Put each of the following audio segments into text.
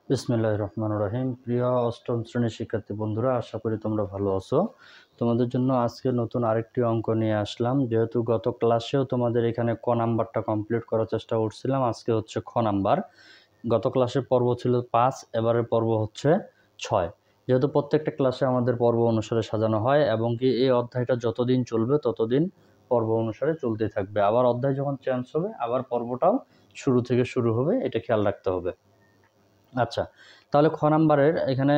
বিসমিল্লাহির রহমানির রহিম। প্রিয় অষ্টম শ্রেণীর শিক্ষার্থী বন্ধুরা, আশা করি তোমরা ভালো আছো। তোমাদের জন্য আজকে নতুন আরেকটি অঙ্ক নিয়ে আসলাম। যেহেতু গত ক্লাসেও তোমাদের এখানে ক নাম্বারটা কমপ্লিট করার চেষ্টা করছিলাম, আজকে হচ্ছে খ নাম্বার। গত ক্লাসের পর্ব ছিল 5, এবারের পর্ব হচ্ছে 6। যেহেতু প্রত্যেকটা ক্লাসে আমাদের পর্ব অনুসারে সাজানো হয় এবং কি এই অধ্যায়টা যতদিন চলবে ততদিন পর্ব অনুসারে চলতে থাকবে। আবার অধ্যায় যখন চেঞ্জ হবে আবার পর্বটাও শুরু থেকে শুরু হবে, এটা খেয়াল রাখতে হবে। আচ্ছা, তাহলে খ নাম্বারের এখানে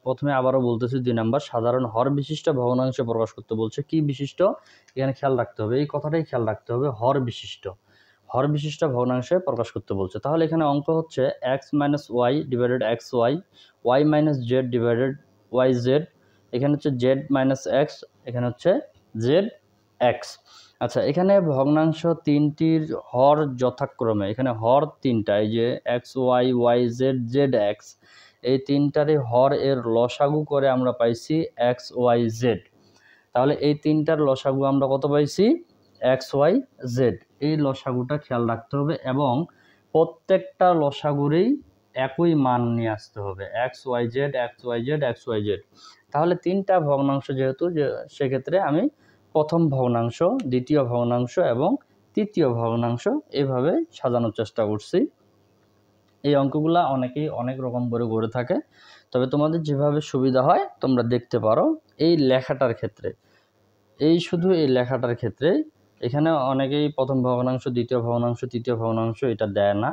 প্রথমে আবারও বলতেছি 2 নাম্বার, সাধারণ হর বিশিষ্ট ভগ্নাংশ প্রকাশ করতে বলছে। কি বিশিষ্ট এখানে খেয়াল রাখতে হবে, এই কথাটাই খেয়াল রাখতে হবে, হর বিশিষ্ট ভগ্নাংশে প্রকাশ করতে বলছে। তাহলে এখানে অঙ্ক হচ্ছে x minus Y divided x y, Y minus Z divided Y Z, এখানে হচ্ছে জেড মাইনাস এক্স, এখানে হচ্ছে জেড এক্স। আচ্ছা, এখানে ভগ্নাংশ তিনটির হর যথাক্রমে, এখানে হর তিনটা, এই যে x y y z z x, এই তিনটারই হর এর লসাগু করে আমরা পাইছি এক্স ওয়াই জেড। তাহলে এই তিনটার লসাগু আমরা কত পাইছি? X Y Z. এই লসাগুটা খেয়াল রাখতে হবে এবং প্রত্যেকটা লসাগুরেই একই মান নিয়ে আসতে হবে, x Y Z x Y Z x Y z. তাহলে তিনটা ভগ্নাংশ যেহেতু, সেক্ষেত্রে আমি প্রথম ভগ্নাংশ, দ্বিতীয় ভগ্নাংশ এবং তৃতীয় ভগ্নাংশ এভাবে সাজানোর চেষ্টা করছি। এই অঙ্কগুলা অনেকেই অনেক রকম করে থাকে, তবে তোমাদের যেভাবে সুবিধা হয় তোমরা দেখতে পারো। এই লেখাটার ক্ষেত্রে, শুধু এই লেখাটার ক্ষেত্রে এখানে অনেকেই প্রথম ভগ্নাংশ, দ্বিতীয় ভগ্নাংশ, তৃতীয় ভগ্নাংশ এটা দেয় না,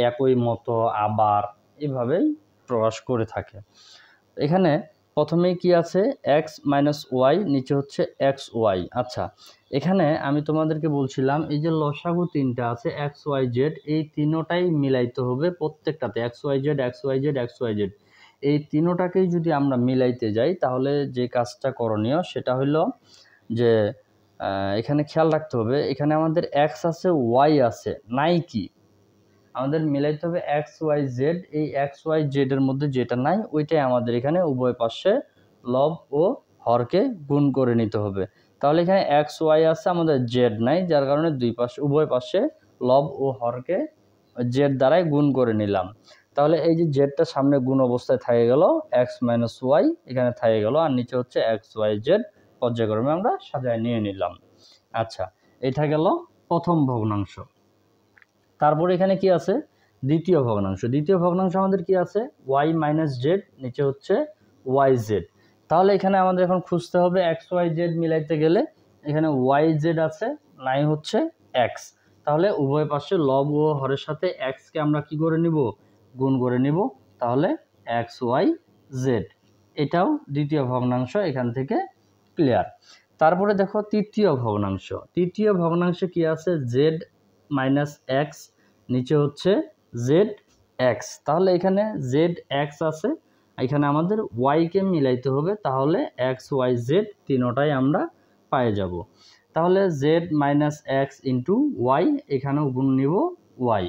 একই মতো আবার এভাবেই প্রকাশ করে থাকে। এখানে প্রথমেই কি আছে? এক্স মাইনাস ওয়াই, নিচে হচ্ছে এক্স ওয়াই। আচ্ছা, এখানে আমি তোমাদেরকে বলছিলাম এই যে লসাগু তিনটা আছে এক্স ওয়াই জেড, এই তিনোটাই মিলাইতে হবে প্রত্যেকটাতে, X Y Z x Y Z x Y Z. এই তিনোটাকেই যদি আমরা মিলাইতে যাই তাহলে যে কাজটা করণীয় সেটা হলো যে এখানে খেয়াল রাখতে হবে, এখানে আমাদের এক্স আছে ওয়াই আছে, নাই কি? আমাদের মিলাইতে হবে এক্স ওয়াই জেড। এই এক্স ওয়াই জেড এর মধ্যে যেটা নাই ওইটাই আমাদের এখানে উভয় পাশে লব ও হরকে গুণ করে নিতে হবে। তাহলে এখানে এক্স ওয়াই আছে, আমাদের জেড নাই, যার কারণে উভয় পাশে লব ও হরকে জেড দ্বারাই গুণ করে নিলাম। তাহলে এই যে জেডটা সামনে গুণ অবস্থায় থাকে গেল, এক্স মাইনাস ওয়াই এখানে থাকে গেল, আর নিচে হচ্ছে এক্স ওয়াই জেড পর্যায়ক্রমে আমরা সাজায় নিয়ে নিলাম। আচ্ছা, এটা গেল প্রথম ভগ্নাংশ। তারপরে এখানে কি আছে? দ্বিতীয় ভগ্নাংশ। দ্বিতীয় ভগ্নাংশ আমাদের কি আছে? ওয়াই মাইনাস জেড, নিচে হচ্ছে ওয়াই জেড। তাহলে এখানে আমাদের এখন খুঁজতে হবে এক্স ওয়াই জেড মিলাইতে গেলে এখানে ওয়াই জেড আছে, নাই হচ্ছে এক্স। তাহলে উভয় পাশে লব ও হরের সাথে এক্সকে আমরা কি করে নিব? গুণ করে নিব। তাহলে এক্স ওয়াই জেড, এটাও দ্বিতীয় ভগ্নাংশ এখান থেকে ক্লিয়ার। তারপরে দেখো তৃতীয় ভগ্নাংশ। তৃতীয় ভগ্নাংশে কি আছে? জেড মাইনাস এক্স, নিচে হচ্ছে জেড এক্স। তাহলে এখানে জেড এক্স আছে, এখানে আমাদের ওয়াইকে মিলাইতে হবে, তাহলে এক্স ওয়াই জেড তিনোটাই আমরা পেয়ে যাব। তাহলে z minus x into y, এখানেও গুণ নিব ওয়াই।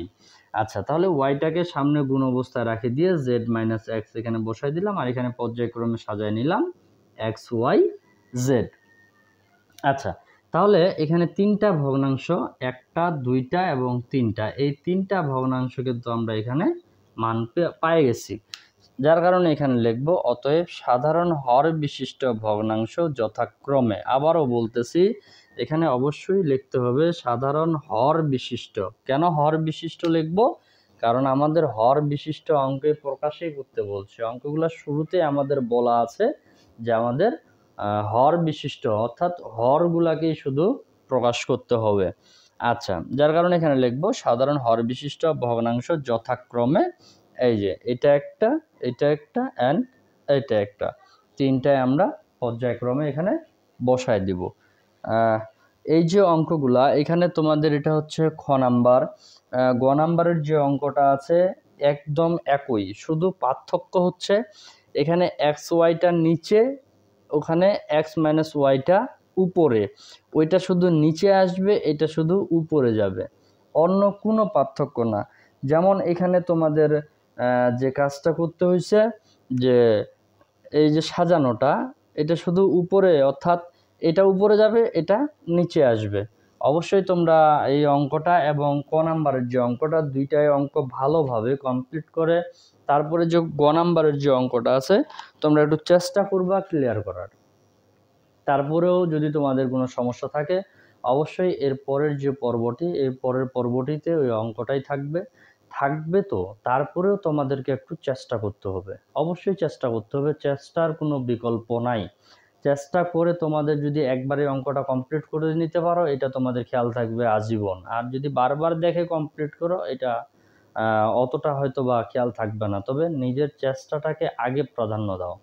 আচ্ছা, তাহলে ওয়াইটাকে সামনে গুণ অবস্থায় রাখে দিয়ে জেড মাইনাস এক্স এখানে বসাই দিলাম, আর এখানে পর্যায়ক্রমে সাজায় নিলাম এক্স ওয়াই জেড। আচ্ছা, তাহলে এখানে তিনটা ভগ্নাংশ, একটা দুইটা এবং তিনটা, এই তিনটা ভগ্নাংশ কিন্তু আমরা এখানে মান পেয়ে গেছি, যার কারণে এখানে লিখব অতএব সাধারণ হর বিশিষ্ট ভগ্নাংশ যথাক্রমে। আবারও বলতেছি, এখানে অবশ্যই লিখতে হবে সাধারণ হর বিশিষ্ট। কেন হর বিশিষ্ট লিখব? কারণ আমাদের হর বিশিষ্ট অঙ্কে প্রকাশই করতে বলছে। অঙ্কগুলোর শুরুতে আমাদের বলা আছে যে আমাদের হর বিশিষ্ট, অর্থাৎ হরগুলাকেই শুধু প্রকাশ করতে হবে। আচ্ছা, যার কারণে এখানে লিখব সাধারণ হর বিশিষ্ট ভগ্নাংশ যথাক্রমে, এই যে এটা একটা, এটা একটা অ্যান্ড এটা একটা, তিনটায় আমরা পর্যায়ক্রমে এখানে বসায় দিব। এই যে অঙ্কগুলা এখানে তোমাদের, এটা হচ্ছে খ নাম্বার। গ নাম্বারের যে অঙ্কটা আছে একদম একই, শুধু পার্থক্য হচ্ছে এখানে এক্স ওয়াইটা নিচে, ওখানে এক্স মাইনাস ওয়াইটা উপরে, ওইটা শুধু নিচে আসবে, এটা শুধু উপরে যাবে, অন্য কোনো পার্থক্য না। যেমন এখানে তোমাদের যে কাজটা করতে হয়েছে যে এই যে সাজানোটা, এটা শুধু উপরে, অর্থাৎ এটা উপরে যাবে, এটা নিচে আসবে, অবশ্যই তোমরা এই অঙ্কটা এবং ক নাম্বারের যে অঙ্কটা, দুইটাই অঙ্ক ভালোভাবে কমপ্লিট করে তারপরে যে গ নাম্বারের যে অঙ্কটা আছে তোমরা একটু চেষ্টা করবা ক্লিয়ার করার। তারপরেও যদি তোমাদের কোনো সমস্যা থাকে অবশ্যই এর পরের যে পর্বটি, এই পরের পর্বটিতে ওই অঙ্কটাই থাকবে। তো তারপরেও তোমাদেরকে একটু চেষ্টা করতে হবে, অবশ্যই চেষ্টা করতে হবে, চেষ্টার কোনো বিকল্প নাই। চেষ্টা করে তোমাদের যদি একবারে অঙ্কটা কমপ্লিট করে নিতে পারো এটা তোমাদের খেয়াল থাকবে আজীবন। আর যদি বারবার দেখে কমপ্লিট করো এটা অতটা হয়তো বা খেয়াল থাকবে না। তবে নিজের চেষ্টাটাকে আগে প্রাধান্য দাও।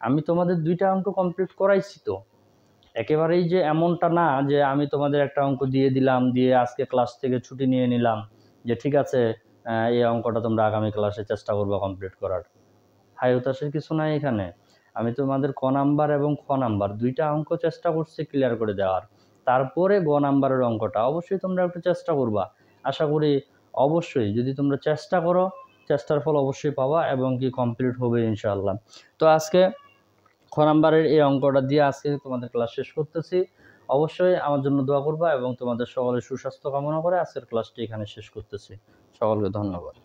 আমি তোমাদের দুইটা অঙ্ক কমপ্লিট করাইছি তো, একেবারেই যে এমনটা না যে আমি তোমাদের একটা অঙ্ক দিয়ে দিলাম, দিয়ে আজকে ক্লাস থেকে ছুটি নিয়ে নিলাম যে ঠিক আছে এই অঙ্কটা তোমরা আগামী ক্লাসে চেষ্টা করবে কমপ্লিট করার। হাই হতাশের কিছু নাই এখানে। আমি তোমাদের ক নাম্বার এবং খ নাম্বার দুইটা অঙ্ক চেষ্টা করছি ক্লিয়ার করে দেওয়ার, তারপরে গ নাম্বারের অঙ্কটা অবশ্যই তোমরা একটু চেষ্টা করবা। আশা করি অবশ্যই যদি তোমরা চেষ্টা করো চেষ্টার ফল অবশ্যই পাবা এবং কি কমপ্লিট হবে ইনশাআল্লাহ। তো আজকে খ নাম্বারের এই অঙ্কটা দিয়ে আজকে তোমাদের ক্লাস শেষ করতেছি। অবশ্যই আমার জন্য দোয়া করবা এবং তোমাদের সকলের সুস্বাস্থ্য কামনা করে আজকের ক্লাসটি এখানে শেষ করতেছি। সকলকে ধন্যবাদ।